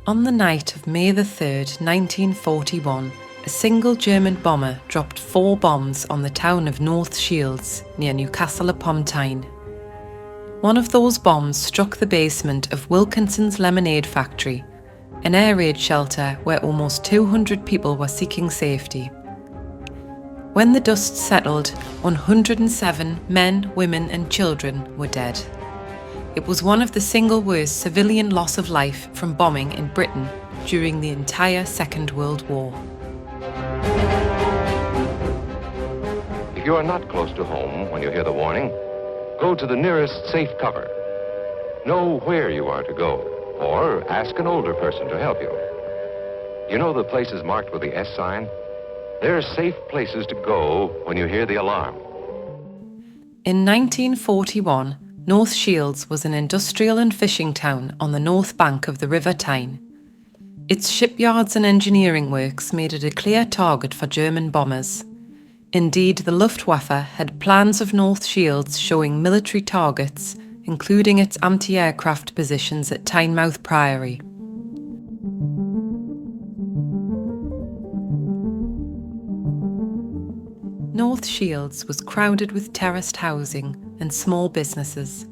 On the night of May the 3rd, 1941, a single German bomber dropped 4 bombs on the town of North Shields near Newcastle upon Tyne. One of those bombs struck the basement of Wilkinson's lemonade factory, an air raid shelter where almost 200 people were seeking safety. When the dust settled, 107 men, women and children were dead. It was one of the single worst civilian loss of life from bombing in Britain during the entire Second World War. If you are not close to home when you hear the warning, go to the nearest safe cover. Know where you are to go, or ask an older person to help you. You know the places marked with the S sign? They're safe places to go when you hear the alarm. In 1941, North Shields was an industrial and fishing town on the north bank of the River Tyne. Its shipyards and engineering works made it a clear target for German bombers. Indeed, the Luftwaffe had plans of North Shields showing military targets, including its anti-aircraft positions at Tynemouth Priory. North Shields was crowded with terraced housing and small businesses.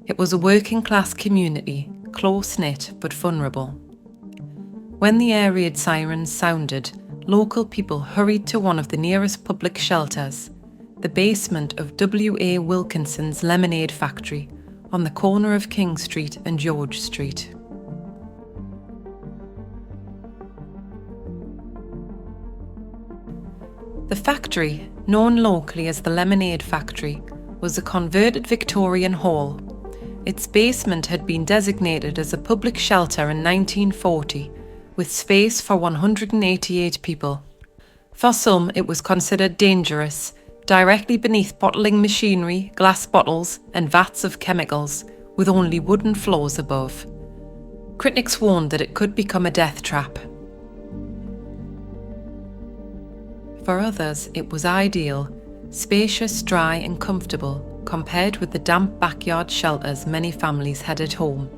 It was a working-class community, close-knit but vulnerable. When the air raid sirens sounded, local people hurried to one of the nearest public shelters, the basement of W.W. Wilkinson's lemonade factory on the corner of King Street and George Street. The factory, known locally as the Lemonade Factory, was a converted Victorian hall. Its basement had been designated as a public shelter in 1940, with space for 188 people. For some, it was considered dangerous, directly beneath bottling machinery, glass bottles, and vats of chemicals, with only wooden floors above. Critics warned that it could become a death trap. For others, it was ideal, spacious, dry and comfortable, compared with the damp backyard shelters many families had at home.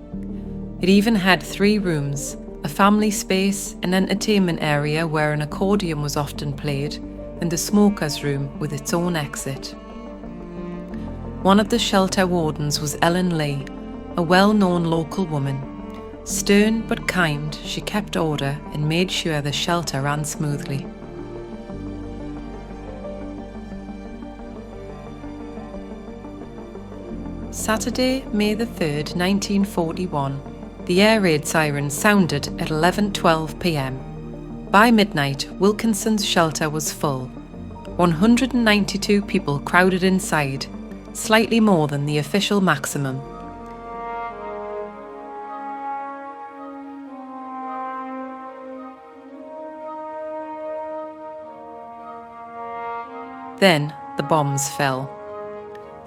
It even had 3 rooms, a family space, an entertainment area where an accordion was often played, and the smoker's room with its own exit. One of the shelter wardens was Ellen Lee, a well-known local woman. Stern but kind, she kept order and made sure the shelter ran smoothly. Saturday, May the 3rd, 1941, the air raid siren sounded at 11:12 p.m. By midnight, Wilkinson's shelter was full. 192 people crowded inside, slightly more than the official maximum. Then the bombs fell.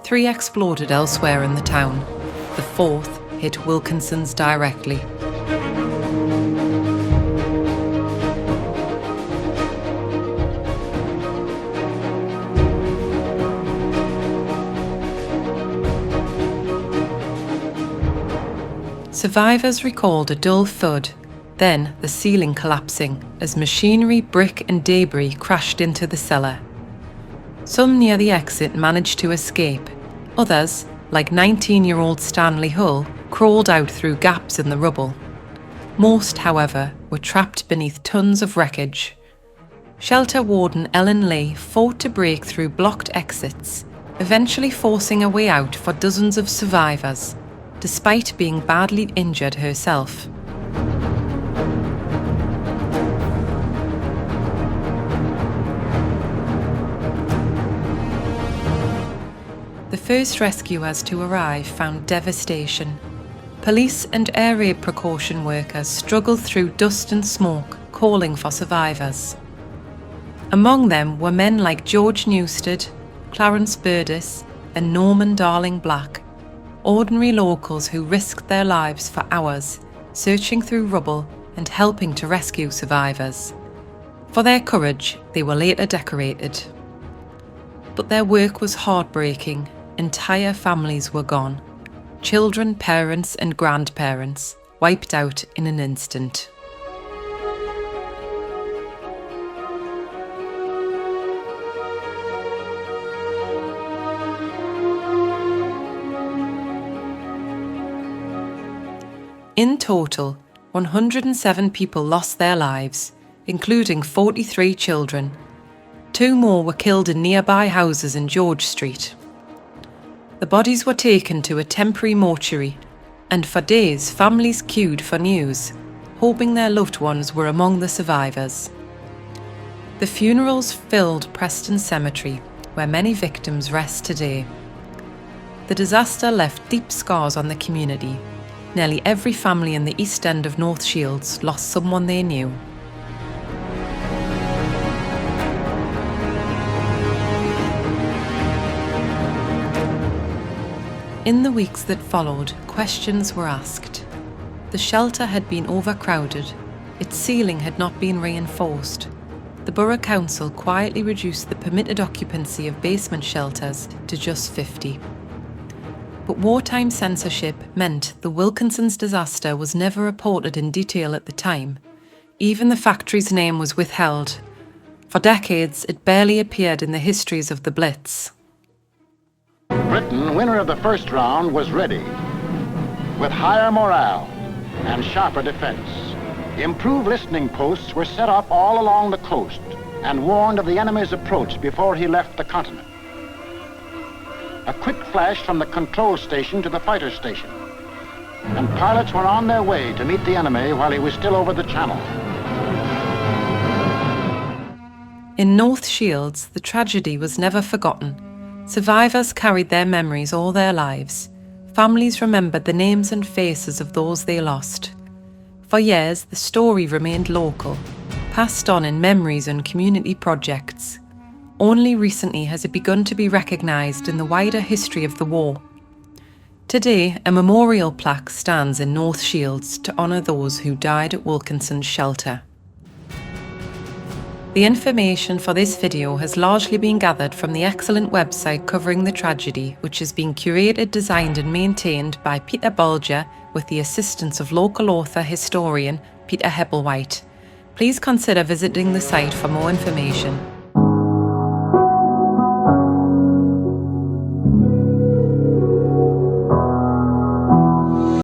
3 exploded elsewhere in the town. The 4th hit Wilkinson's directly. Survivors recalled a dull thud, then the ceiling collapsing as machinery, brick and debris crashed into the cellar. Some near the exit managed to escape. Others, like 19-year-old Stanley Hull, crawled out through gaps in the rubble. Most, however, were trapped beneath tons of wreckage. Shelter warden Ellen Lee fought to break through blocked exits, eventually forcing a way out for dozens of survivors, despite being badly injured herself. The first rescuers to arrive found devastation. Police and air raid precaution workers struggled through dust and smoke, calling for survivors. Among them were men like George Newstead, Clarence Burdis, and Norman Darling Black, ordinary locals who risked their lives for hours, searching through rubble and helping to rescue survivors. For their courage, they were later decorated. But their work was heartbreaking. Entire families were gone. Children, parents and grandparents, wiped out in an instant. In total, 107 people lost their lives, including 43 children. 2 more were killed in nearby houses in George Street. The bodies were taken to a temporary mortuary, and for days families queued for news, hoping their loved ones were among the survivors. The funerals filled Preston Cemetery, where many victims rest today. The disaster left deep scars on the community. Nearly every family in the East End of North Shields lost someone they knew. In the weeks that followed, questions were asked. The shelter had been overcrowded. Its ceiling had not been reinforced. The Borough Council quietly reduced the permitted occupancy of basement shelters to just 50. But wartime censorship meant the Wilkinson's disaster was never reported in detail at the time. Even the factory's name was withheld. For decades, it barely appeared in the histories of the Blitz. Britain, winner of the first round, was ready. With higher morale and sharper defense, improved listening posts were set up all along the coast and warned of the enemy's approach before he left the continent. A quick flash from the control station to the fighter station, and pilots were on their way to meet the enemy while he was still over the channel. In North Shields, the tragedy was never forgotten. Survivors carried their memories all their lives. Families remembered the names and faces of those they lost. For years, the story remained local, passed on in memories and community projects. Only recently has it begun to be recognised in the wider history of the war. Today, a memorial plaque stands in North Shields to honour those who died at Wilkinson's shelter. The information for this video has largely been gathered from the excellent website covering the tragedy, which has been curated, designed and maintained by Peter Bulger with the assistance of local author historian Peter Hebblewhite. Please consider visiting the site for more information.